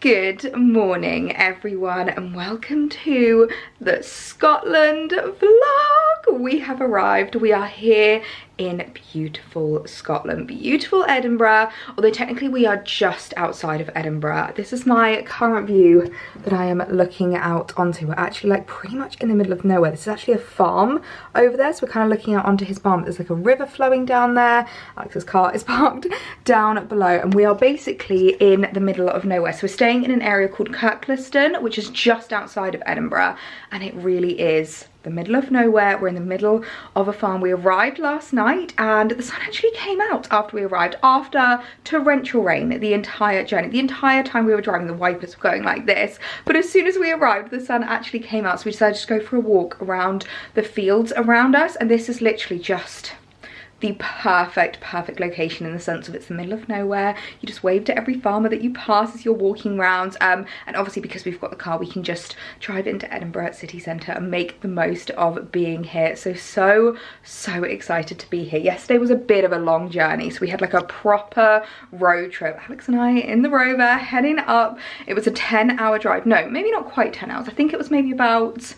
Good morning everyone and welcome to the Scotland vlog. We have arrived. We are here in beautiful Scotland, beautiful Edinburgh, although technically we are just outside of Edinburgh. This is my current view that I am looking out onto. We're actually like pretty much in the middle of nowhere. This is actually a farm over there, so we're kind of looking out onto his farm. There's like a river flowing down there. Alex's car is parked down below and we are basically in the middle of nowhere. So we're staying in an area called Kirkliston, which is just outside of Edinburgh, and it really is the middle of nowhere. We're in the middle of a farm. We arrived last night and the sun actually came out after we arrived, after torrential rain the entire journey. The entire time we were driving, the wipers were going like this, but as soon as we arrived the sun actually came out, so we decided to go for a walk around the fields around us. And this is literally just the perfect location in the sense of it's the middle of nowhere. You just wave to every farmer that you pass as you're walking around, and obviously because we've got the car we can just drive into Edinburgh city centre and make the most of being here. So excited to be here. Yesterday was a bit of a long journey, so we had like a proper road trip. Alex and I in the Rover heading up. It was a 10-hour drive. No, maybe not quite 10 hours. I think it was maybe about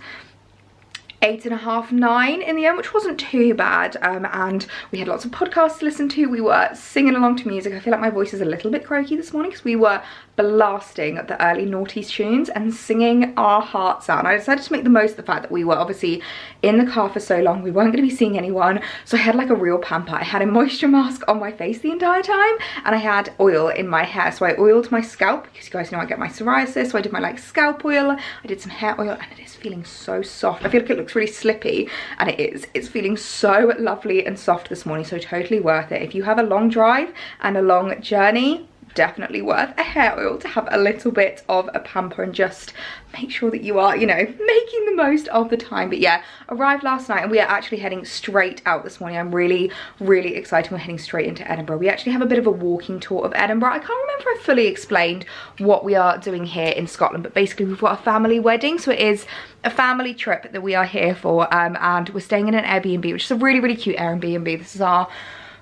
8.5, 9 in the end, which wasn't too bad, and we had lots of podcasts to listen to. We were singing along to music. I feel like my voice is a little bit croaky this morning because we were blasting the early noughties tunes and singing our hearts out. And I decided to make the most of the fact that we were obviously in the car for so long. We weren't going to be seeing anyone, so I had like a real pamper. I had a moisture mask on my face the entire time and I had oil in my hair. So I oiled my scalp because you guys know I get my psoriasis, so I did my like scalp oil. I did some hair oil and it is feeling so soft. I feel like it looks really slippy and it is. It's feeling so lovely and soft this morning, so totally worth it. If you have a long drive and a long journey, definitely worth a hair oil to have a little bit of a pamper and just make sure that you are, you know, making the most of the time. But yeah, arrived last night and we are actually heading straight out this morning. I'm really excited. We're heading straight into Edinburgh. We actually have a bit of a walking tour of Edinburgh. I can't remember if I fully explained what we are doing here in Scotland, but basically we've got a family wedding, so it is a family trip that we are here for, and we're staying in an Airbnb, which is a really cute Airbnb. This is our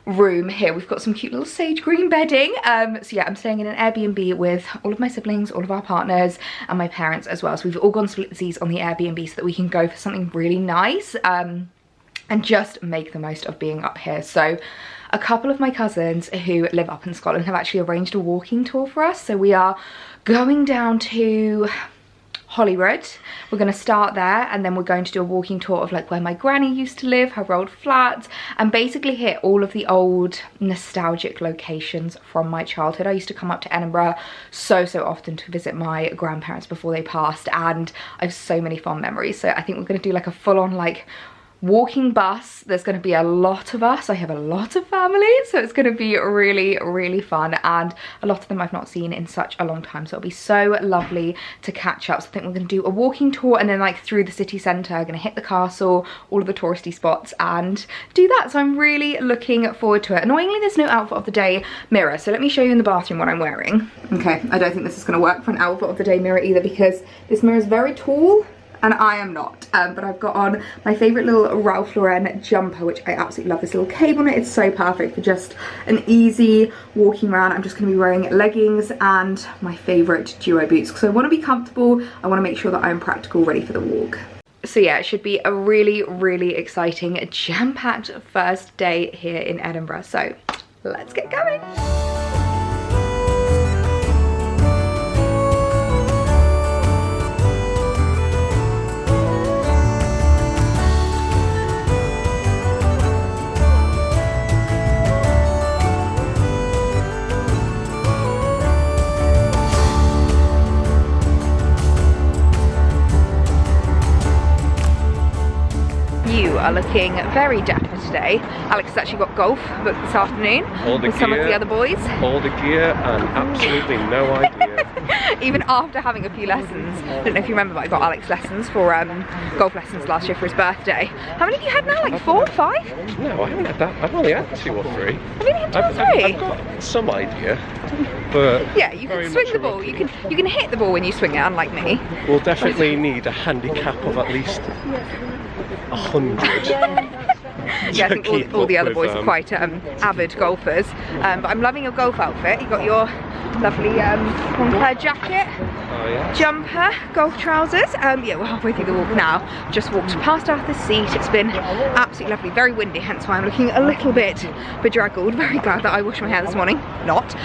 room here. We've got some cute little sage green bedding, so yeah, I'm staying in an Airbnb with all of my siblings, all of our partners and my parents as well. So we've all gone splitsies on the Airbnb so that we can go for something really nice, and just make the most of being up here. So a couple of my cousins who live up in Scotland have actually arranged a walking tour for us. So we are going down to Holyrood. We're going to start there and then we're going to do a walking tour of like where my granny used to live, her old flat, and basically hit all of the old nostalgic locations from my childhood. I used to come up to Edinburgh so often to visit my grandparents before they passed, and I have so many fond memories. So I think we're going to do like a full-on like walking bus. There's going to be a lot of us. I have a lot of family, so it's going to be really fun, and a lot of them I've not seen in such a long time, so it'll be so lovely to catch up. So I think we're going to do a walking tour and then like through the city centre, going to hit the castle, all of the touristy spots and do that. So I'm really looking forward to it. Annoyingly, there's no outfit of the day mirror, so let me show you in the bathroom what I'm wearing. Okay, I don't think this is going to work for an outfit of the day mirror either because this mirror is very tall and I am not, but I've got on my favourite little Ralph Lauren jumper, which I absolutely love. This little cape on it, it's so perfect for just an easy walking around. I'm just going to be wearing leggings and my favourite duo boots because I want to be comfortable. I want to make sure that I'm practical, ready for the walk. So yeah, it should be a really exciting, jam-packed first day here in Edinburgh. So let's get going. You are looking very dapper today. Alex has actually got golf booked this afternoon with some of the other boys. All the gear and absolutely no idea. Even after having a few lessons. I don't know if you remember, but I got Alex lessons for golf lessons last year for his birthday. How many have you had now? Like 4 or 5? No, I haven't had that. I've only had 2 or 3. Have you only had 2 or 3? I've got some idea, but yeah, you can swing the ball. You can hit the ball when you swing it, unlike me. We'll definitely need a handicap of at least 100. Yeah, I think all the other boys are quite avid golfers. But I'm loving your golf outfit. You got your lovely Moncler jacket, jumper, golf trousers. Yeah, we're halfway through the walk now. Just walked past Arthur's seat. It's been absolutely lovely, very windy, hence why I'm looking a little bit bedraggled. Very glad that I washed my hair this morning. Not.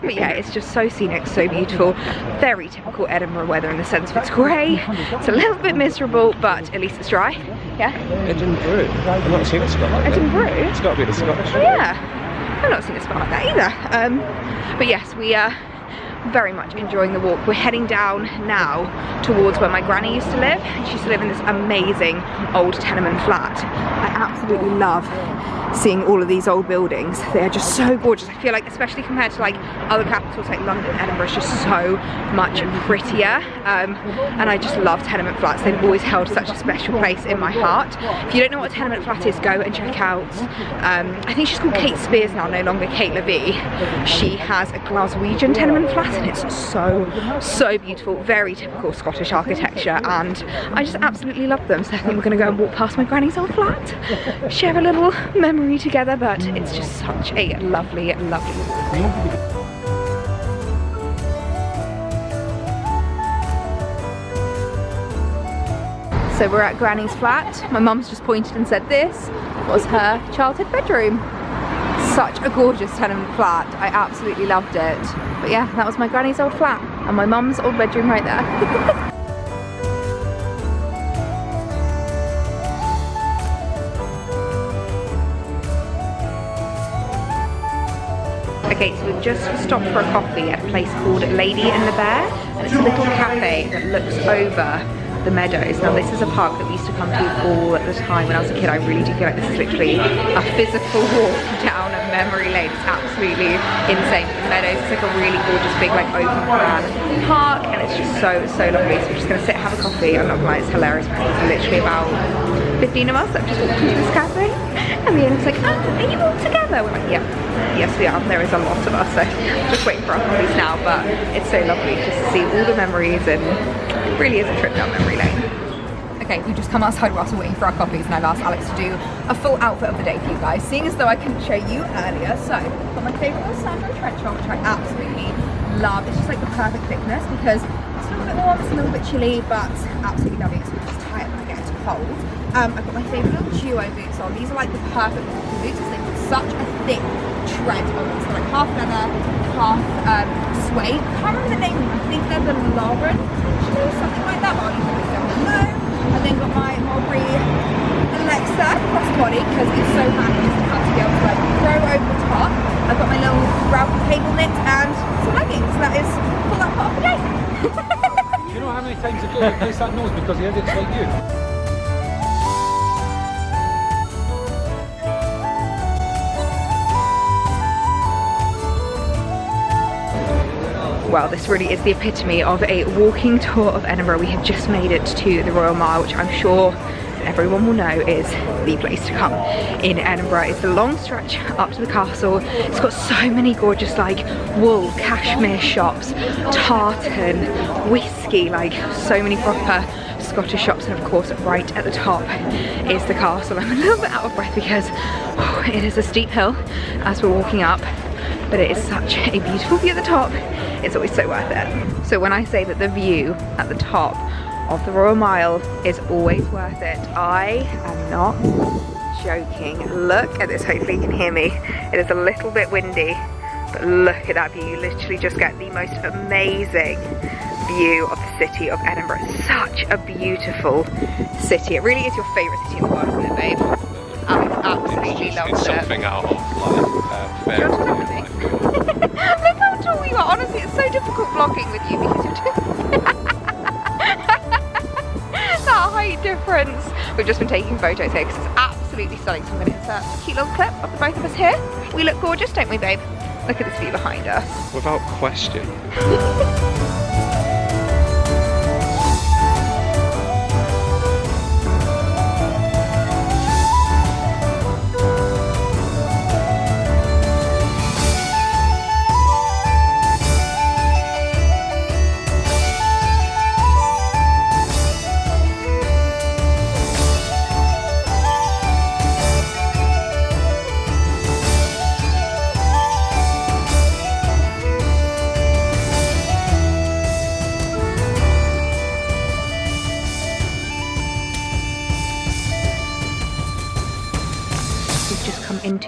But yeah, it's just so scenic, so beautiful. Very typical Edinburgh weather in the sense of it's grey. It's a little bit miserable, but at least it's dry. Yeah. Edinburgh. I've not seen a spot like that. Edinburgh? It's got to be the Scottish. Yeah. I've not seen a spot like that either. But yes, we are very much enjoying the walk. We're heading down now towards where my granny used to live. She used to live in this amazing old tenement flat. I absolutely love seeing all of these old buildings. They are just so gorgeous. I feel like, especially compared to like other capitals like London, Edinburgh is just so much prettier. And I just love tenement flats. They've always held such a special place in my heart. If you don't know what a tenement flat is, go and check out. I think she's called Kate Spears now, no longer Kate Levy. She has a Glaswegian tenement flat and it's so beautiful. Very typical Scottish architecture, and I just absolutely love them. So I think we're going to go and walk past my granny's old flat, share a little memory together, but it's just such a lovely So we're at Granny's flat. My mum's just pointed and said this was her childhood bedroom. Such a gorgeous tenement flat. I absolutely loved it. But yeah, that was my granny's old flat and my mum's old bedroom right there. Okay, so we've just stopped for a coffee at a place called Lady and the Bear, and it's a little cafe that looks over the meadows. Now this is a park that we used to come to all the time when I was a kid. I really do feel like this is literally a physical walk down a memory lane. It's absolutely insane. The meadows, it's like a really gorgeous big like open plan park, and it's just so lovely. So we're just gonna sit and have a coffee. I'm not gonna lie, it's hilarious because there's literally about 15 of us that have just walked into this cafe, and the owner's like, oh, are you all together? We're like, yeah, yes we are. There is a lot of us, so just waiting for our coffees now, but it's so lovely just to see all the memories, and it really is a trip down memory lane. Okay, we've just come outside whilst we're waiting for our coffees, and I've asked Alex to do a full outfit of the day for you guys, seeing as though I couldn't show you earlier. So I've got my favourite little sandal trench coat, which I absolutely love. It's just like the perfect thickness because it's a little bit warm, it's a little bit chilly, but absolutely love it. So just tie it when I get too cold. I've got my favourite little duo boots on. These are like the perfect walking boots because they've got such a thick tread on them. So they're like half leather, half suede. I can't remember the name of them. I think they're the Lauren, something like that, but I'll leave the link down below. And then got my Mulberry Alexa crossbody because it's so handy just to have to be able to like throw over the top. I've got my little Ralph cable knit and some leggings. That is for that part of the day. Do you know how many times a day he makes that noise because he edits like you? Well, this really is the epitome of a walking tour of Edinburgh. We have just made it to the Royal Mile, which I'm sure everyone will know is the place to come in Edinburgh. It's the long stretch up to the castle. It's got so many gorgeous like wool, cashmere shops, tartan, whiskey, like so many proper Scottish shops, and of course right at the top is the castle. I'm a little bit out of breath because it is a steep hill as we're walking up, but it is such a beautiful view at the top. It's always so worth it. So when I say that the view at the top of the Royal Mile is always worth it, I am not joking. Look at this, hopefully you can hear me. It is a little bit windy, but look at that view. You literally just get the most amazing view of the city of Edinburgh. It's such a beautiful city. It really is your favourite city in the world, isn't it, babe? I absolutely love it. It's something out of like Look how tall you are. Honestly, it's so difficult vlogging with you because you're just that height difference. We've just been taking photos here because it's absolutely stunning. So I'm going to insert a cute little clip of the both of us here. We look gorgeous, don't we, babe? Look at this view behind us. without question.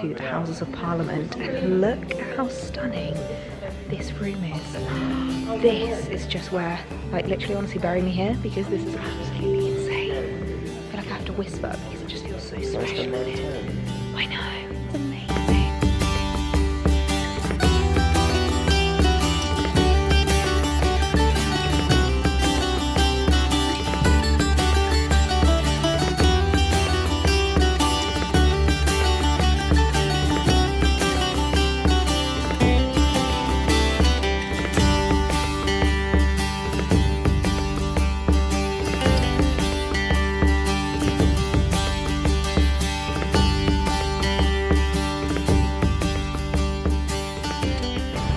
to the Houses of Parliament, and look at how stunning this room is. This is just where, like, literally honestly bury me here, because this is absolutely insane. I feel like I have to whisper because it just feels so special in here. I know, it's amazing.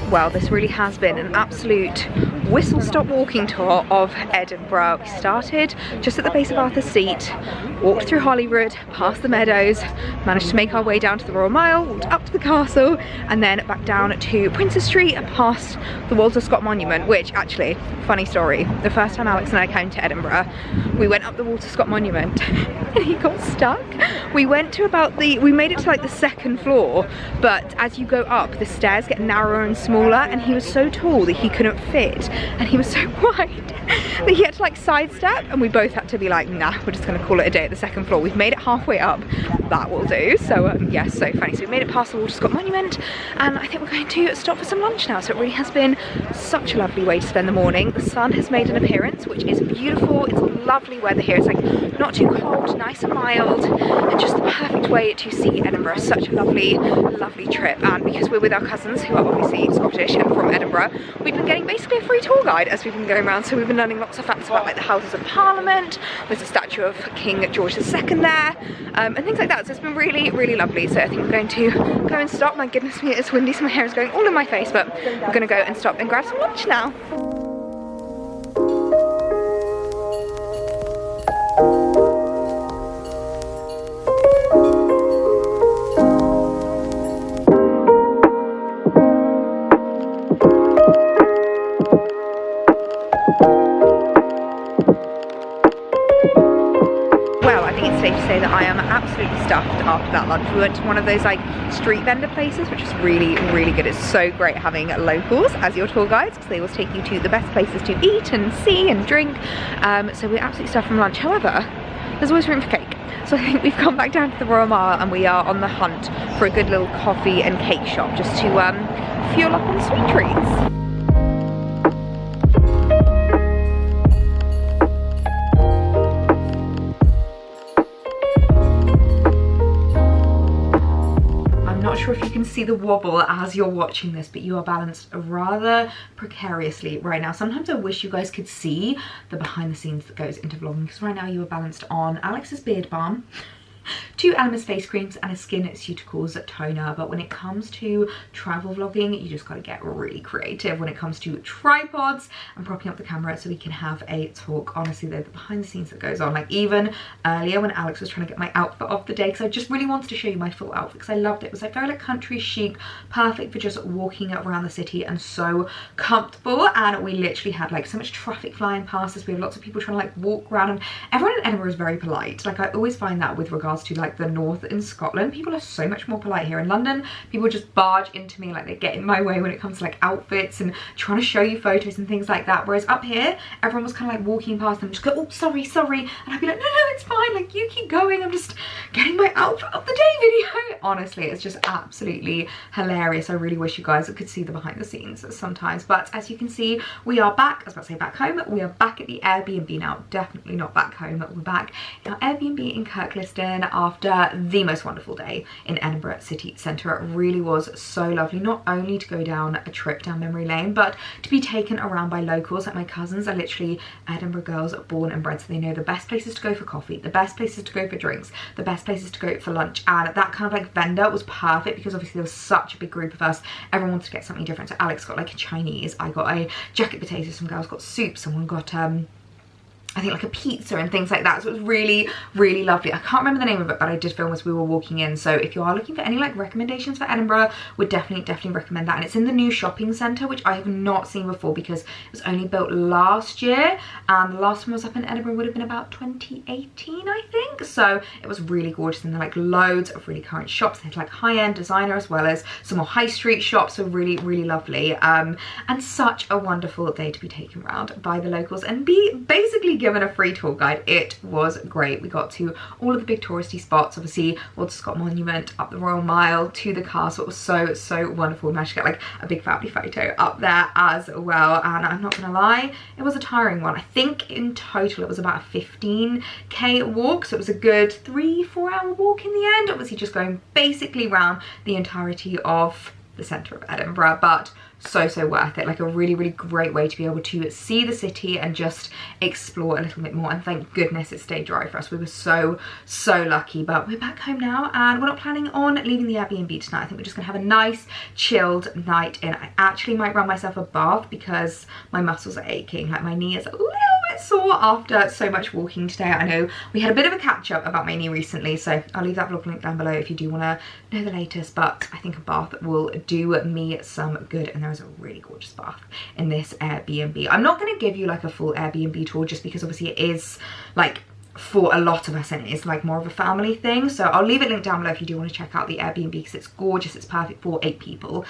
Well, this really has been an absolute whistle-stop walking tour of Edinburgh. We started just at the base of Arthur's Seat, walked through Holyrood, past the meadows, managed to make our way down to the Royal Mile, walked up to the castle, and then back down to Princes Street and past the Walter Scott Monument, which actually, funny story, the first time Alex and I came to Edinburgh, we went up the Walter Scott Monument and he got stuck. We went to we made it to like the second floor, but as you go up, the stairs get narrower and smaller, and he was so tall that he couldn't fit, and he was so wide that he had to like sidestep, and we both had to be like, nah, we're just gonna call it a day at the second floor. We've made it halfway up, that will do. So yes, so funny. So we made it past the Walter Scott Monument, and I think we're going to stop for some lunch now. So it really has been such a lovely way to spend the morning. The sun has made an appearance, which is beautiful. It's lovely weather here. It's like not too cold, nice and mild, and just the perfect way to see Edinburgh. Such a lovely, lovely trip. And because we're with our cousins, who are obviously Scottish and from Edinburgh, we've been getting basically a free tour guide as we've been going around. So we've been learning lots of facts about like the Houses of Parliament. There's a statue of King George II there, and things like that. So it's been really, really lovely. So I think we're going to go and stop. My goodness me, it's windy, so my hair is going all in my face, but we're gonna go and stop and grab some lunch now. Say that I am absolutely stuffed after that lunch. We went to one of those like street vendor places, which is really, really good. It's so great having locals as your tour guides, because they always take you to the best places to eat and see and drink. So we're absolutely stuffed from lunch. However, there's always room for cake. So I think we've come back down to the Royal Mile, and we are on the hunt for a good little coffee and cake shop just to fuel up on sweet treats. Sure if you can see the wobble as you're watching this, but you are balanced rather precariously right now. Sometimes I wish you guys could see the behind the scenes that goes into vlogging, because right now you are balanced on Alex's beard balm, 2 Elemis face creams, and a Skin Cuticles toner. But when it comes to travel vlogging, you just got to get really creative when it comes to tripods and propping up the camera so we can have a talk. Honestly though, the behind the scenes that goes on, like even earlier when Alex was trying to get my outfit of the day, because I just really wanted to show you my full outfit because I loved it. It was like very like country chic, perfect for just walking around the city, and so comfortable. And we literally had like so much traffic flying past us. We have lots of people trying to like walk around, and everyone in Edinburgh is very polite. Like I always find that with regards to like the north in Scotland, people are so much more polite. Here in London, people just barge into me, like they get in my way when it comes to like outfits and trying to show you photos and things like that. Whereas up here, everyone was kind of like walking past them, just go, oh sorry, and I'd be like, no, it's fine, like you keep going, I'm just getting my outfit of the day video. Honestly, it's just absolutely hilarious. I really wish you guys could see the behind the scenes sometimes. But as you can see, we are back. I was about to say back home. We are back at the Airbnb now. Definitely not back home. We're back in our Airbnb in Kirkliston after the most wonderful day in Edinburgh city centre. It really was so lovely, not only to go down a trip down memory lane, but to be taken around by locals. Like my cousins are literally Edinburgh girls, born and bred, so they know the best places to go for coffee, the best places to go for drinks, the best places to go for lunch. And that kind of like vendor was perfect because obviously there was such a big group of us. Everyone wanted to get something different. So Alex got like a Chinese, I got a jacket potato, some girls got soup, someone got I think like a pizza and things like that. So it was really, really lovely. I can't remember the name of it, but I did film as we were walking in. So if you are looking for any like recommendations for Edinburgh, would definitely recommend that. And it's in the new shopping centre, which I have not seen before because it was only built last year. And the last time I was up in Edinburgh would have been about 2018, I think. So it was really gorgeous. And there like loads of really current shops. They had like high-end designer as well as some more high street shops. So really, really lovely. And such a wonderful day to be taken around by the locals and be basically given a free tour guide. It was great. We got to all of the big touristy spots, obviously Walter Scott Monument, up the Royal Mile to the castle. It was so wonderful. We managed to get like a big family photo up there as well, and I'm not gonna lie, it was a tiring one. I think in total it was about a 15k walk, so it was a good 3-4 hour walk in the end, obviously just going basically around the entirety of the centre of Edinburgh, but so worth it. Like a really great way to be able to see the city and just explore a little bit more. And thank goodness it stayed dry for us. We were so lucky. But we're back home now and we're not planning on leaving the Airbnb tonight. I think we're just gonna have a nice chilled night in. I actually might run myself a bath because my muscles are aching. Like my knee is a little bit sore after so much walking today. I know we had a bit of a catch up about my knee recently, so I'll leave that vlog link down below if you do want to know the latest. But I think a bath will do me some good, and there is a really gorgeous bath in this Airbnb. I'm not going to give you like a full Airbnb tour just because obviously it is like for a lot of us and it is like more of a family thing, so I'll leave it linked down below if you do want to check out the Airbnb because it's gorgeous. It's perfect for 8 people.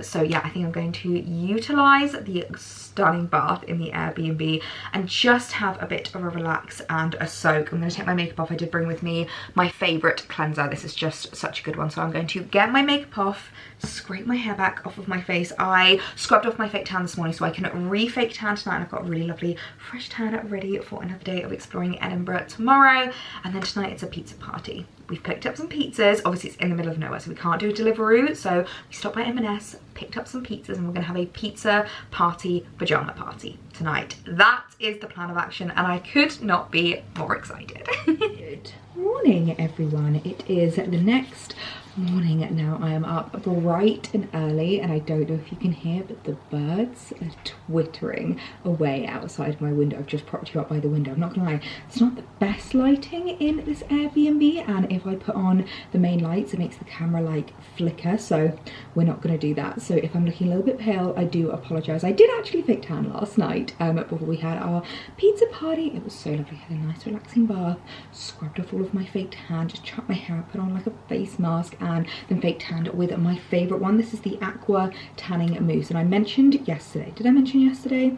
So yeah, I think I'm going to utilize the stunning bath in the Airbnb and just have a bit of a relax and a soak. I'm going to take my makeup off. I did bring with me my favorite cleanser. This is just such a good one, so I'm going to get my makeup off, scrape my hair back off of my face. I scrubbed off my fake tan this morning so I can re-fake tan tonight, and I've got a really lovely fresh tan ready for another day of exploring Edinburgh tomorrow. And then tonight it's a pizza party. We've picked up some pizzas. Obviously it's in the middle of nowhere, so we can't do a Deliveroo, so we stopped by M&S, picked up some pizzas, and we're gonna have a pizza party, pajama party tonight. That is the plan of action, and I could not be more excited. Good morning everyone. It is the next morning now. I am up bright and early, and I don't know if you can hear, but the birds are twittering away outside my window. I've just propped you up by the window. I'm not gonna lie, it's not the best lighting in this Airbnb, and if I put on the main lights it makes the camera like flicker, so we're not gonna do that. So if I'm looking a little bit pale, I do apologize. I did actually fake tan last night before we had our pizza party. It was so lovely. I had a nice relaxing bath, scrubbed off all of my fake tan, just chucked my hair up, put on like a face mask, and then fake tanned with my favorite one. This is the Aqua Tanning Mousse, and I mentioned yesterday, did I mention yesterday?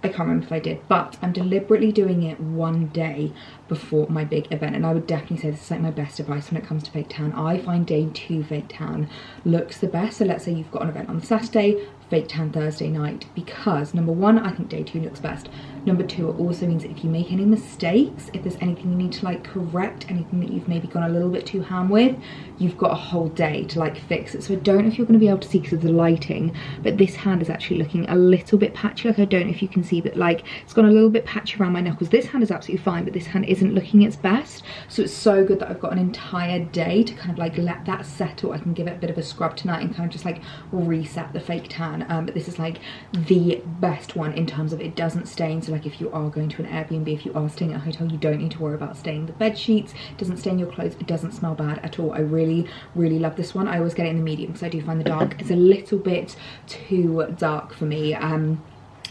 I can't remember if I did, but I'm deliberately doing it one day before my big event, and I would definitely say this is like my best advice when it comes to fake tan. I find day 2 fake tan looks the best. So let's say you've got an event on Saturday, fake tan Thursday night, because number 1, I think day 2 looks best. Number 2, it also means that if you make any mistakes, if there's anything you need to like correct, anything that you've maybe gone a little bit too ham with, you've got a whole day to like fix it. So I don't know if you're going to be able to see because of the lighting, but this hand is actually looking a little bit patchy. Like I don't know if you can see, but like it's gone a little bit patchy around my knuckles. This hand is absolutely fine, but this hand isn't looking its best. So it's so good that I've got an entire day to kind of like let that settle. I can give it a bit of a scrub tonight and kind of just like reset the fake tan. But this is like the best one in terms of it doesn't stain. So like if you are going to an Airbnb, if you are staying at a hotel, you don't need to worry about staining the bed sheets. It doesn't stain your clothes. It doesn't smell bad at all. I really love this one. I always get it in the medium because I do find the dark is a little bit too dark for me.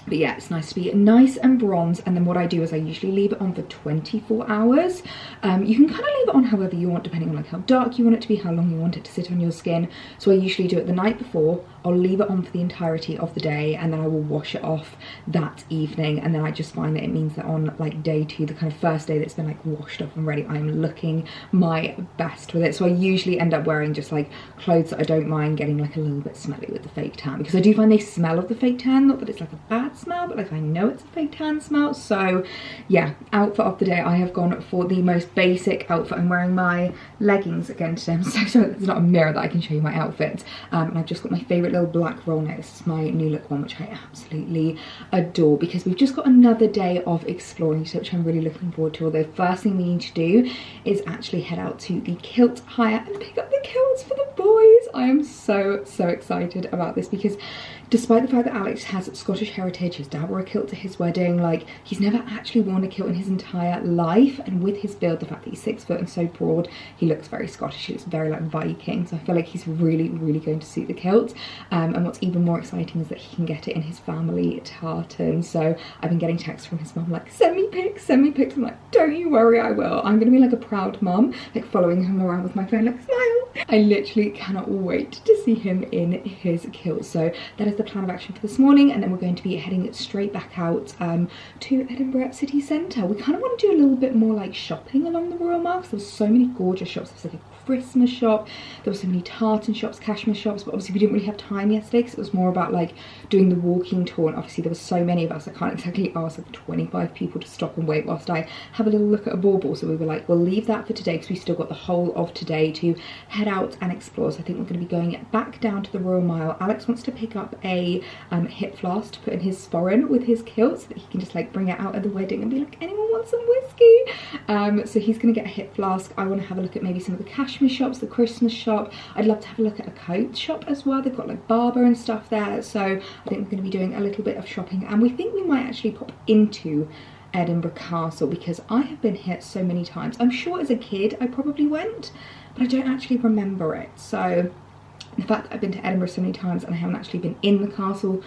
But yeah, it's nice to be nice and bronze. And then what I do is I usually leave it on for 24 hours. You can kind of leave it on however you want, depending on like how dark you want it to be, how long you want it to sit on your skin. So I usually do it the night before. I'll leave it on for the entirety of the day, and then I will wash it off that evening. And then I just find that it means that on like day 2, the kind of first day that's been like washed off and ready, I'm looking my best with it. So I usually end up wearing just like clothes that I don't mind getting like a little bit smelly with the fake tan, because I do find they smell of the fake tan. Not that it's like a bad smell, but like I know it's a fake tan smell. So yeah, outfit of the day, I have gone for the most basic outfit. I'm wearing my leggings again today. I'm so sorry there's not a mirror that I can show you my outfit. And I've just got my favorite little black roll neck. This is my new look one, which I absolutely adore, because we've just got another day of exploring, which I'm really looking forward to. Although first thing we need to do is actually head out to the Kilt Hire and pick up the kilts for the boys. I am so excited about this because despite the fact that Alex has Scottish heritage, his dad wore a kilt to his wedding, like he's never actually worn a kilt in his entire life, and with his build, the fact that he's 6 foot and so broad, he looks very Scottish, he looks very like Viking, so I feel like he's really going to suit the kilt. And what's even more exciting is that he can get it in his family tartan. So I've been getting texts from his mum like, send me pics. I'm like, don't you worry, I will. I'm gonna be like a proud mum, like following him around with my phone like, smile. I literally cannot wait to see him in his kilt. So that is the plan of action for this morning, and then we're going to be heading straight back out to Edinburgh city centre. We kind of want to do a little bit more like shopping along the Royal Mile, because there was so many gorgeous shops. There was like a Christmas shop, there were so many tartan shops, cashmere shops, but obviously we didn't really have time yesterday because it was more about like doing the walking tour, and obviously there were so many of us, I can't exactly ask like 25 people to stop and wait whilst I have a little look at a bauble. So we were like, we'll leave that for today because we still got the whole of today to head out and explore. So I think we're going to be going back down to the Royal Mile. Alex wants to pick up a hip flask to put in his sporran with his kilt so that he can just like bring it out at the wedding and be like, anyone want some whiskey? So he's going to get a hip flask. I want to have a look at maybe some of the cashmere shops, the Christmas shop. I'd love to have a look at a coat shop as well. They've got like Barber and stuff there. So I think we're going to be doing a little bit of shopping, and we think we might actually pop into Edinburgh Castle because I have been here so many times. I'm sure as a kid I probably went, but I don't actually remember it. So the fact that I've been to Edinburgh so many times and I haven't actually been in the castle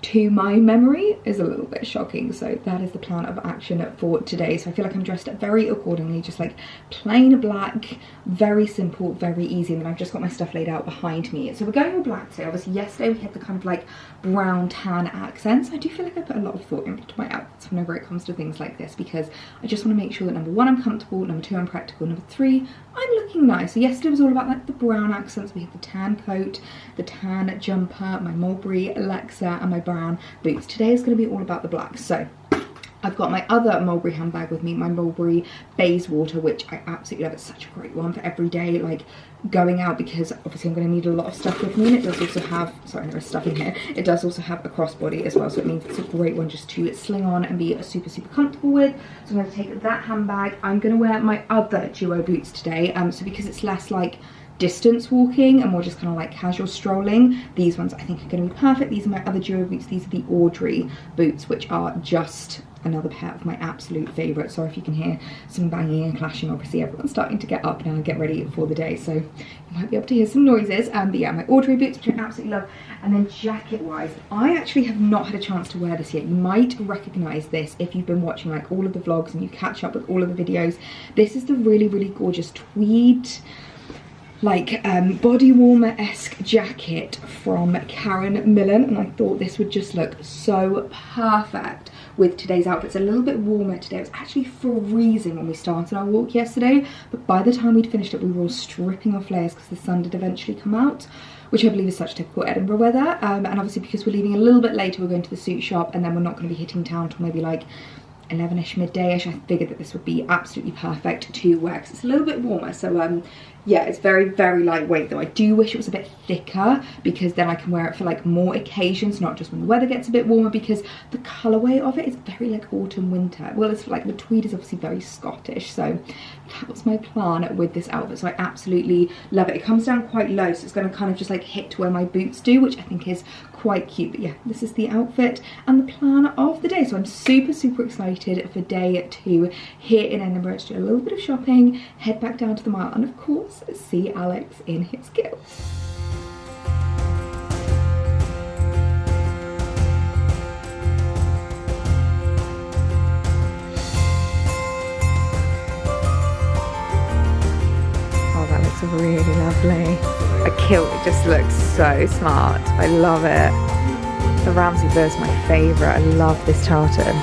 to my memory is a little bit shocking. So that is the plan of action for today. So I feel like I'm dressed up very accordingly, just like plain black, very simple, very easy, and then I've just got my stuff laid out behind me. So we're going all black today. Obviously yesterday we had the kind of like brown tan accents. I do feel like I put a lot of thought into my outfits whenever it comes to things like this, because I just want to make sure that number 1 I'm comfortable, number 2 I'm practical, number 3 I'm looking nice. So yesterday was all about like the brown accents. We had the tan coat, the tan jumper, my mulberry Alexa, and my brown boots. Today is going to be all about the black. So I've got my other mulberry handbag with me, my mulberry Bayswater, which I absolutely love. It's such a great one for every day, like going out, because obviously I'm going to need a lot of stuff with me, and it does also have, sorry, there is stuff in here, it does also have a crossbody as well, so it means it's a great one just to sling on and be super comfortable with. So I'm going to take that handbag. I'm going to wear my other duo boots today, so because it's less like distance walking and more just kind of like casual strolling, these ones I think are going to be perfect. These are my other duo boots. These are the Audrey boots, which are just another pair of my absolute favourites. Sorry if you can hear some banging and clashing. Obviously everyone's starting to get up now and get ready for the day, so you might be able to hear some noises. But yeah, my Audrey boots, which I absolutely love. And then jacket wise, I actually have not had a chance to wear this yet. You might recognise this if you've been watching like all of the vlogs and you catch up with all of the videos. This is the really gorgeous tweed like body warmer-esque jacket from Karen Millen, and I thought this would just look so perfect with today's outfit. It's a little bit warmer today. It was actually freezing when we started our walk yesterday, but by the time we'd finished it we were all stripping off layers because the sun did eventually come out, which I believe is such typical Edinburgh weather. And obviously because we're leaving a little bit later, we're going to the suit shop, and then we're not going to be hitting town till maybe like 11ish, midday-ish. I figured that this would be absolutely perfect to wear because it's a little bit warmer. So yeah, it's very lightweight, though I do wish it was a bit thicker because then I can wear it for like more occasions, not just when the weather gets a bit warmer, because the colourway of it is very like autumn winter. Well, it's like the tweed is obviously very Scottish, so that was my plan with this outfit. So I absolutely love it. It comes down quite low, so it's going to kind of just like hit where my boots do, which I think is quite cute. But yeah, this is the outfit and the plan of the day. So I'm super excited for day 2 here in Edinburgh to do a little bit of shopping, head back down to the mile, and of course see Alex in his kilt. Oh, that looks really lovely. A kilt, it just looks so smart. I love it. The Ramsey Bird's my favourite. I love this tartan.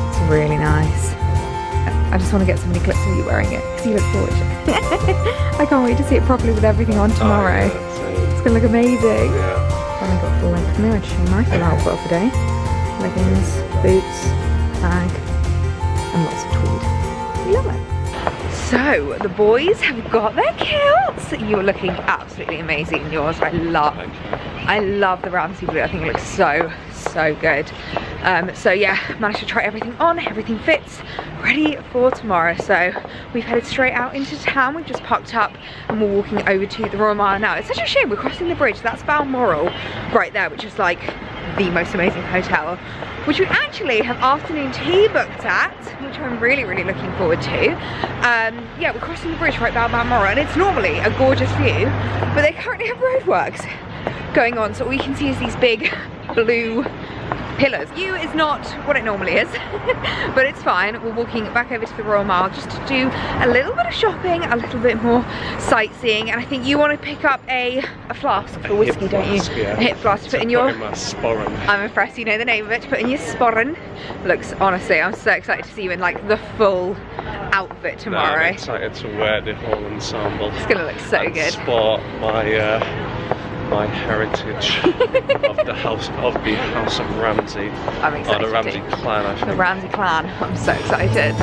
It's really nice. I just want to get so many clips of you wearing it because you look gorgeous. I can't wait to see it properly with everything on tomorrow. It's going to look amazing. Yeah. Then I got full length mirror to show my full outfit of the day. Leggings, boots, bag, and lots of tweed. Love it. So the boys have got their kilts. You're looking absolutely amazing in yours. I love the Ramsey blue. I think it looks so good. So yeah, managed to try everything on, everything fits, ready for tomorrow. So we've headed straight out into town. We've just parked up and we're walking over to the Royal Mile now. It's such a shame we're crossing the bridge. That's Balmoral right there, which is like the most amazing hotel, which we actually have afternoon tea booked at, which I'm really looking forward to. Yeah, we're crossing the bridge right by Balmoral, and it's normally a gorgeous view, but they currently have roadworks going on, so all you can see is these big blue pillars. View is not what it normally is, but it's fine. We're walking back over to the Royal Mile just to do a little bit of shopping, a little bit more sightseeing, and I think you want to pick up a flask for whiskey, don't you? Yeah. A hip flask to put in your... my sporran. I'm impressed you know the name of it, to put in your sporran. Looks, honestly, I'm so excited to see you in like the full outfit tomorrow. I'm excited to wear the whole ensemble. It's gonna look so and good. Sport my heritage of the House of Ramsey. I'm excited. Or the Ramsey clan, I think. The Ramsey clan. I'm so excited.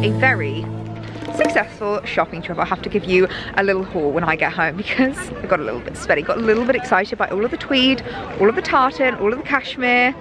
A very successful shopping trip. I'll have to give you a little haul when I get home because I got a little bit sweaty, got a little bit excited by all of the tweed, all of the tartan, all of the cashmere.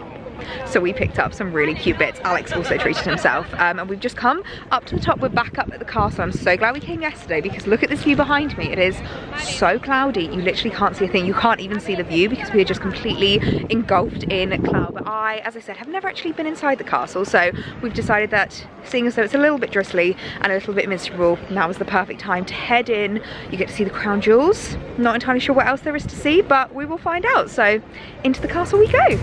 So we picked up some really cute bits. Alex also treated himself, and we've just come up to the top. We're back up at the castle. I'm so glad we came yesterday because look at this view behind me. It is so cloudy, you literally can't see a thing. You can't even see the view because we are just completely engulfed in cloud. But I, as I said, have never actually been inside the castle, so we've decided that seeing as though it's a little bit drizzly and a little bit miserable, now is the perfect time to head in. You get to see the crown jewels. Not entirely sure what else there is to see, but we will find out. So into the castle we go.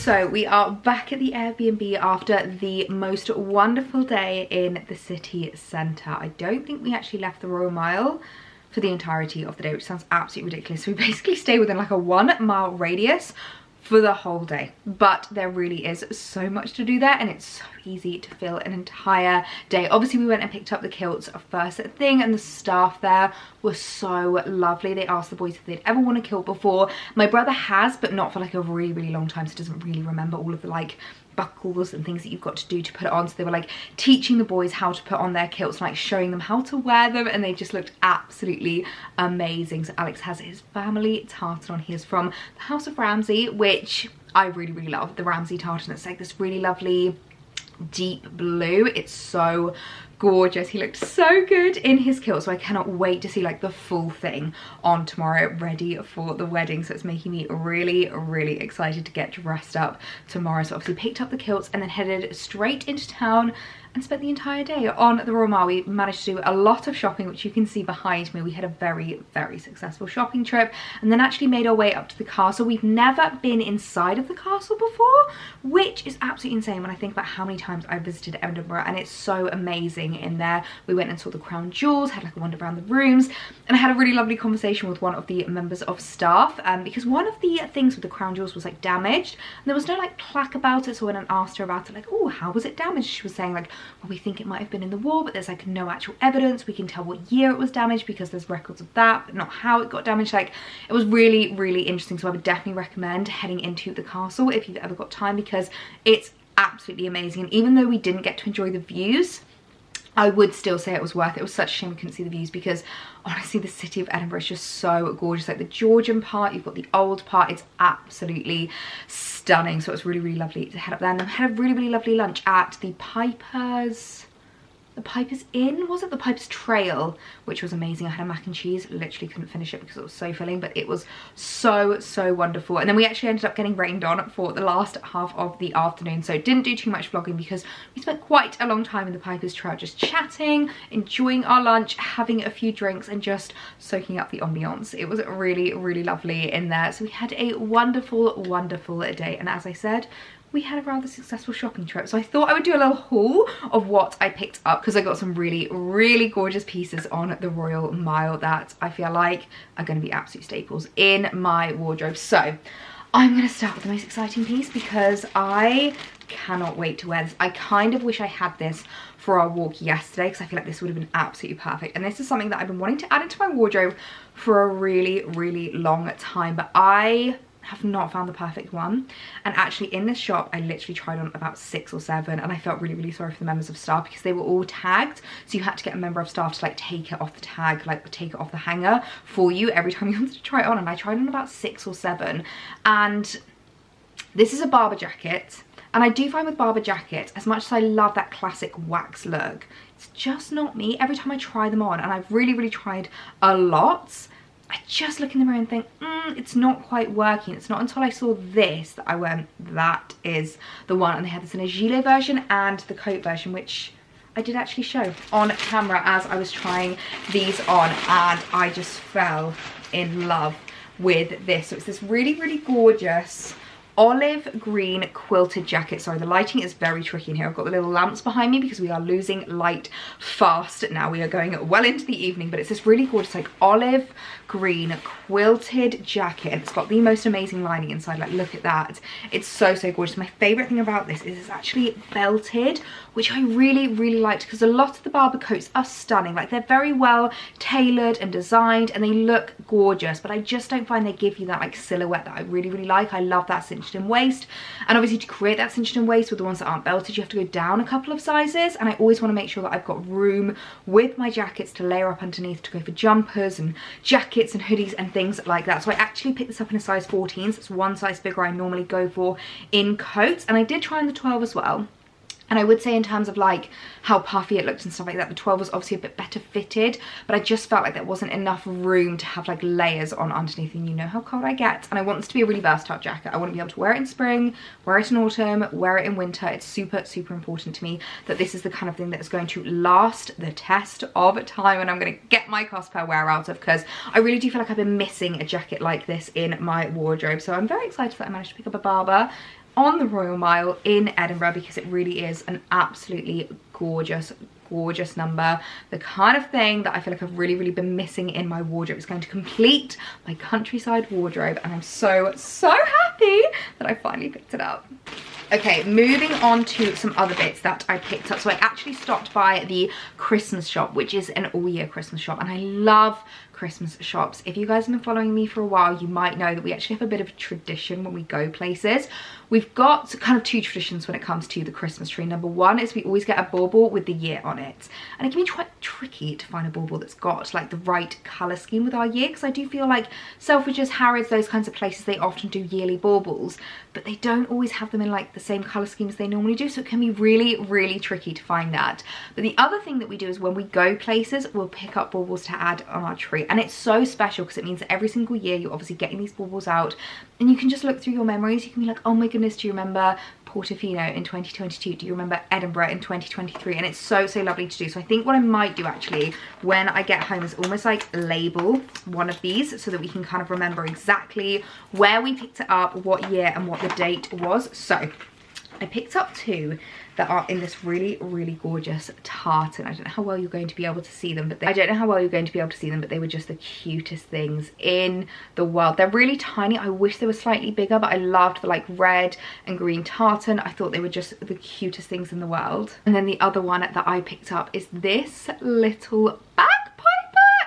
So we are back at the Airbnb after the most wonderful day in the city centre. I don't think we actually left the Royal Mile for the entirety of the day, which sounds absolutely ridiculous. We basically stay within like a 1 mile radius for the whole day, but there really is so much to do there and it's so easy to fill an entire day. Obviously we went and picked up the kilts first thing, and the staff there were so lovely. They asked the boys if they'd ever worn a kilt before. My brother has, but not for like a really long time, so doesn't really remember all of the like buckles and things that you've got to do to put it on. So they were like teaching the boys how to put on their kilts, like showing them how to wear them, and they just looked absolutely amazing. So Alex has his family tartan on. He is from the House of Ramsey, which I really love. The Ramsey tartan, it's like this really lovely deep blue. It's so gorgeous. He looked so good in his kilt, so I cannot wait to see like the full thing on tomorrow, ready for the wedding. So it's making me really, really excited to get dressed up tomorrow. So obviously picked up the kilts and then headed straight into town and spent the entire day on the Royal Mile. We managed to do a lot of shopping, which you can see behind me. We had a very, very successful shopping trip, and then actually made our way up to the castle. We've never been inside of the castle before, which is absolutely insane when I think about how many times I've visited Edinburgh, and it's so amazing in there. We went and saw the crown jewels, had like a wander around the rooms, and I had a really lovely conversation with one of the members of staff, because one of the things with the crown jewels was like damaged, and there was no like plaque about it. So when I asked her about it, like, oh, how was it damaged, she was saying like, well, we think it might have been in the war, but there's like no actual evidence. We can tell what year it was damaged because there's records of that, but not how it got damaged. Like, it was really, really interesting. So I would definitely recommend heading into the castle if you've ever got time, because it's absolutely amazing. And even though we didn't get to enjoy the views, I would still say it was worth it. It was such a shame we couldn't see the views, because honestly the city of Edinburgh is just so gorgeous. Like the Georgian part, you've got the old part, it's absolutely stunning. So it was really, really lovely to head up there, and then had a really, really lovely lunch at the Piper's Inn, was it? The Piper's Trail, which was amazing. I had a mac and cheese, literally couldn't finish it because it was so filling, but it was so, so wonderful. And then we actually ended up getting rained on for the last half of the afternoon, so didn't do too much vlogging because we spent quite a long time in the Piper's Trail just chatting, enjoying our lunch, having a few drinks, and just soaking up the ambiance. It was really, really lovely in there. So we had a wonderful, wonderful day, and as I said, we had a rather successful shopping trip. So I thought I would do a little haul of what I picked up, because I got some really, really gorgeous pieces on the Royal Mile that I feel like are going to be absolute staples in my wardrobe. So I'm going to start with the most exciting piece, because I cannot wait to wear this. I kind of wish I had this for our walk yesterday, because I feel like this would have been absolutely perfect. And this is something that I've been wanting to add into my wardrobe for a really, really long time, but I have not found the perfect one. And actually in this shop I literally tried on about 6 or 7, and I felt really, really sorry for the members of staff because they were all tagged, so you had to get a member of staff to like take it off the tag, like take it off the hanger for you every time you wanted to try it on. And I tried on about 6 or 7, and this is a Barber jacket, and I do find with Barber jackets, as much as I love that classic wax look, it's just not me. Every time I try them on, and I've really, really tried a lot, I just look in the mirror and think, it's not quite working. It's not until I saw this that I went, that is the one. And they had this in a gilet version and the coat version, which I did actually show on camera as I was trying these on, and I just fell in love with this. So it's this really, really gorgeous olive green quilted jacket. Sorry, the lighting is very tricky in here. I've got the little lamps behind me because we are losing light fast now. We are going well into the evening, but it's this really gorgeous like olive green quilted jacket, and it's got the most amazing lining inside. Like, look at that. It's so, so gorgeous. My favorite thing about this is it's actually belted, which I really, really liked, because a lot of the Barber coats are stunning. Like, they're very well tailored and designed, and they look gorgeous, but I just don't find they give you that like silhouette that I really, really like. I love that cinched in waist, and obviously to create that cinched in waist with the ones that aren't belted, you have to go down a couple of sizes, and I always want to make sure that I've got room with my jackets to layer up underneath to go for jumpers and jackets and hoodies and things like that. So I actually picked this up in a size 14, so it's one size bigger I normally go for in coats, and I did try on the 12 as well. And I would say in terms of like how puffy it looked and stuff like that, the 12 was obviously a bit better fitted, but I just felt like there wasn't enough room to have like layers on underneath, and you know how cold I get. And I want this to be a really versatile jacket. I want to be able to wear it in spring, wear it in autumn, wear it in winter. It's super, super important to me that this is the kind of thing that is going to last the test of time, and I'm going to get my cost per wear out of, because I really do feel like I've been missing a jacket like this in my wardrobe. So I'm very excited that I managed to pick up a Barber on the Royal Mile in Edinburgh, because it really is an absolutely gorgeous, gorgeous number. The kind of thing that I feel like I've really, really been missing in my wardrobe. Is going to complete my countryside wardrobe, and I'm so, so happy that I finally picked it up. Okay, moving on to some other bits that I picked up. So I actually stopped by the Christmas shop, which is an all-year Christmas shop, and I love Christmas shops. If you guys have been following me for a while, you might know that we actually have a bit of a tradition when we go places. We've got kind of 2 traditions when it comes to the Christmas tree. Number one is we always get a bauble with the year on it, and it can be quite tricky to find a bauble that's got like the right colour scheme with our year, because I do feel like Selfridges, Harrods, those kinds of places, they often do yearly baubles, but they don't always have them in like the same colour schemes they normally do, so it can be really, really tricky to find that. But the other thing that we do is when we go places, we'll pick up baubles to add on our tree, and it's so special because it means that every single year you're obviously getting these baubles out, and you can just look through your memories. You can be like, oh my goodness, do you remember Portofino in 2022? Do you remember Edinburgh in 2023? And it's so, so lovely to do. So I think what I might do actually when I get home is almost like label one of these so that we can kind of remember exactly where we picked it up, what year, and what the date was. So I picked up two that are in this really, really gorgeous tartan. I don't know how well you're going to be able to see them, but they were just the cutest things in the world. They're really tiny. I wish they were slightly bigger, but I loved the like red and green tartan. I thought they were just the cutest things in the world. And then the other one that I picked up is this little bagpiper.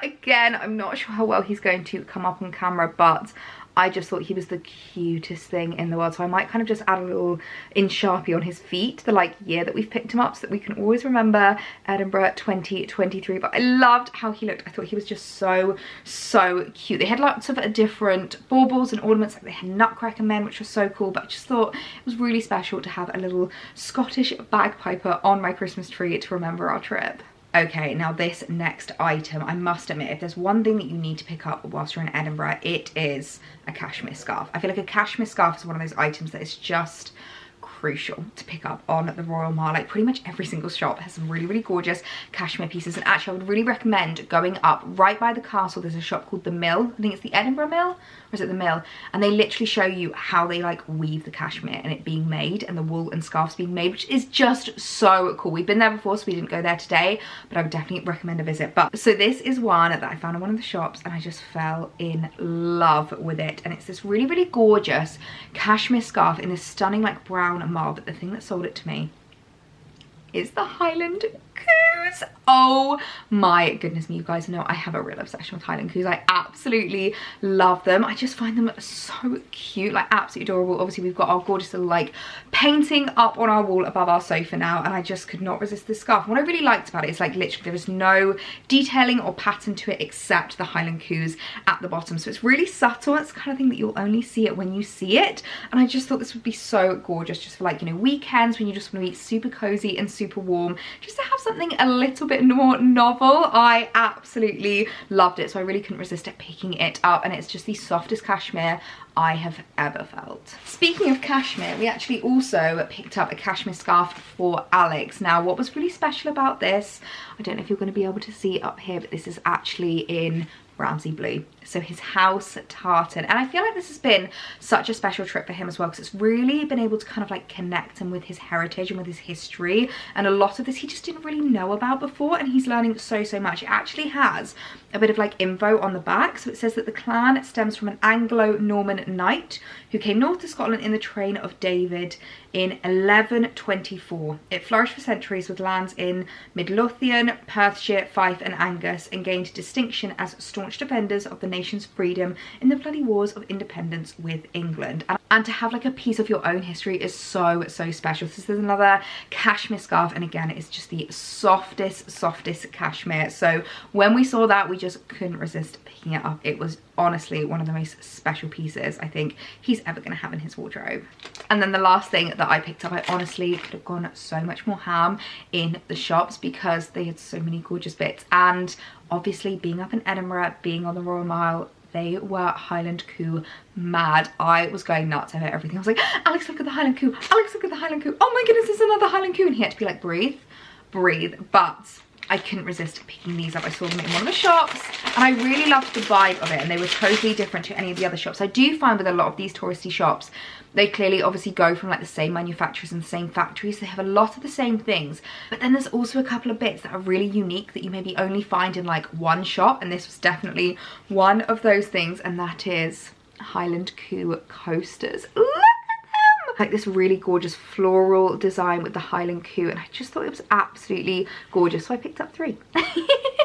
Again, I'm not sure how well he's going to come up on camera, but I just thought he was the cutest thing in the world. So I might kind of just add a little in Sharpie on his feet, the like year that we've picked him up, so that we can always remember Edinburgh 2023. But I loved how he looked. I thought he was just so, so cute. They had lots of different baubles and ornaments, like they had nutcracker men, which was so cool. But I just thought it was really special to have a little Scottish bagpiper on my Christmas tree to remember our trip. Okay, now this next item, I must admit, if there's one thing that you need to pick up whilst you're in Edinburgh, it is a cashmere scarf. I feel like a cashmere scarf is one of those items that is just crucial to pick up on the Royal Mile. Like pretty much every single shop has some really, really gorgeous cashmere pieces, and actually I would really recommend going up right by the castle. There's a shop called the Mill. I think it's the Edinburgh Mill, or is it the Mill? And they literally show you how they like weave the cashmere and it being made, and the wool and scarves being made, which is just so cool. We've been there before, so we didn't go there today, but I would definitely recommend a visit. But so this is one that I found in one of the shops and I just fell in love with it, and it's this really, really gorgeous cashmere scarf in this stunning like brown marble. But the thing that sold it to me is the Highland Coos. Oh my goodness me, you guys know I have a real obsession with Highland Coos. I absolutely love them. I just find them so cute, like absolutely adorable. Obviously we've got our gorgeous little like painting up on our wall above our sofa now, and I just could not resist this scarf. And what I really liked about it is like literally there is no detailing or pattern to it except the Highland Coos at the bottom, so it's really subtle. It's the kind of thing that you'll only see it when you see it, and I just thought this would be so gorgeous just for like, you know, weekends when you just want to be super cozy and super warm, just to have something a little bit more novel. I absolutely loved it, so I really couldn't resist it picking it up, and it's just the softest cashmere I have ever felt. Speaking of cashmere, we actually also picked up a cashmere scarf for Alex. Now what was really special about this, I don't know if you're going to be able to see it up here, but this is actually in Ramsey blue, so his house tartan. And I feel like this has been such a special trip for him as well, because it's really been able to kind of like connect him with his heritage and with his history, and a lot of this he just didn't really know about before, and he's learning so, so much. It actually has a bit of like info on the back. So it says that the clan stems from an Anglo-Norman knight who came north to Scotland in the train of David in 1124. It flourished for centuries with lands in Midlothian, Perthshire, Fife and Angus, and gained distinction as staunch defenders of the nation's freedom in the bloody wars of independence with England. And to have like a piece of your own history is so, so special. This is another cashmere scarf, and again it's just the softest cashmere. So when we saw that, we just couldn't resist picking it up. It was honestly one of the most special pieces I think he's ever going to have in his wardrobe. And then the last thing that I picked up, I honestly could have gone so much more ham in the shops because they had so many gorgeous bits, and obviously being up in Edinburgh, being on the Royal Mile, they were Highland Coo mad. I was going nuts over everything. I was like, Alex, look at the Highland Coo. Alex, look at the Highland Coo. Oh my goodness, there's another Highland Coo. And he had to be like, breathe. But I couldn't resist picking these up. I saw them in one of the shops and I really loved the vibe of it, and they were totally different to any of the other shops. I do find with a lot of these touristy shops, they clearly obviously go from like the same manufacturers and the same factories. They have a lot of the same things, but then there's also a couple of bits that are really unique that you maybe only find in like one shop, and this was definitely one of those things, and that is Highland Coo coasters. Look at them! Like this really gorgeous floral design with the Highland Coo, and I just thought it was absolutely gorgeous, so I picked up 3.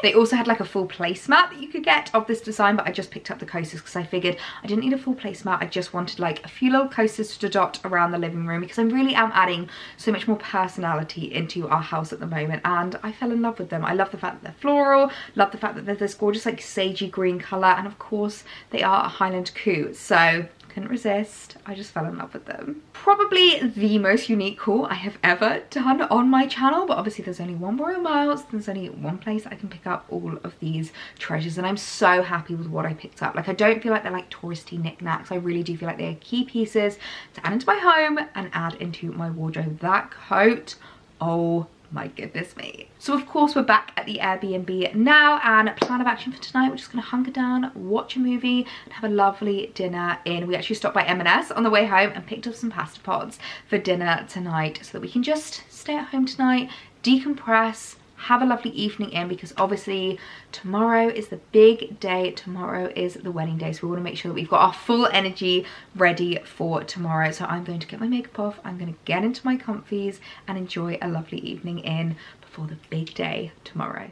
They also had like a full placemat that you could get of this design, but I just picked up the coasters because I figured I didn't need a full placemat. I just wanted like a few little coasters to dot around the living room, because I really am adding so much more personality into our house at the moment, and I fell in love with them. I love the fact that they're floral, love the fact that they're this gorgeous like sagey green colour, and of course they are a Highland Coo, so couldn't resist. I just fell in love with them. Probably the most unique haul I have ever done on my channel, but obviously there's only one Royal Miles, there's only one place I can pick up all of these treasures, and I'm so happy with what I picked up. Like, I don't feel like they're like touristy knickknacks. I really do feel like they're key pieces to add into my home and add into my wardrobe. That coat, oh my goodness me. So of course we're back at the Airbnb now, and plan of action for tonight, we're just gonna hunker down, watch a movie and have a lovely dinner in. We actually stopped by M&S on the way home and picked up some pasta pots for dinner tonight so that we can just stay at home tonight, decompress, have a lovely evening in, because obviously tomorrow is the big day. Tomorrow is the wedding day, so we want to make sure that we've got our full energy ready for tomorrow. So I'm going to get my makeup off, I'm going to get into my comfies and enjoy a lovely evening in before the big day tomorrow.